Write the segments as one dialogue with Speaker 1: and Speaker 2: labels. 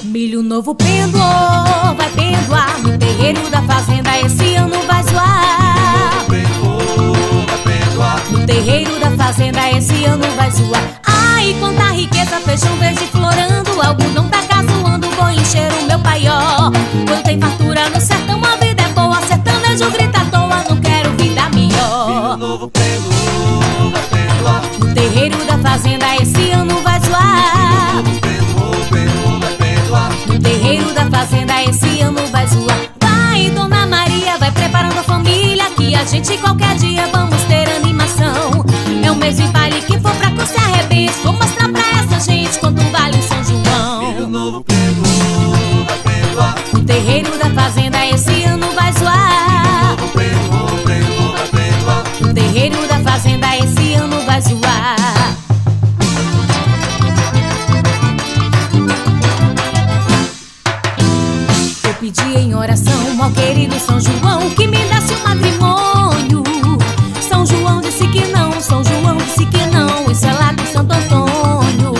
Speaker 1: Milho novo pendor, vai pendoar no terreiro da fazenda, esse ano vai zoar. No terreiro da fazenda, esse ano vai zoar. Ai, quanta riqueza, feijão verde florando, algodão tá casoando, vou encher o meu paió. Quando tem fartura no sertão, a vida é boa, sertanejo grita à toa, não quero vida melhor.
Speaker 2: Milho novo pendor, vai pendoar.
Speaker 1: No terreiro da fazenda, esse ano vai zoar. No terreiro da fazenda, esse ano vai zoar. Vai, Dona Maria, vai preparando a família, que a gente qualquer dia vamos ter animação. É um mês de baile, que for pra que se arrebente, vou mostrar pra essa gente quanto vale o São João.
Speaker 2: Milho novo pendor, vai pendoar.
Speaker 1: No terreiro da fazenda, esse ano vai zoar. No terreiro da fazenda, esse ano vai zoar. Eu pedi em oração ao querido São João que me desse um matrimônio. São João disse que não, São João disse que não, isso é lá com Santo Antônio.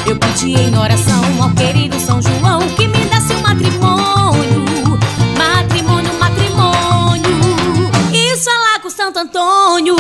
Speaker 1: Eu pedi em oração ao querido São João que me desse um matrimônio. Matrimônio, matrimônio, isso é lá com Santo Antônio.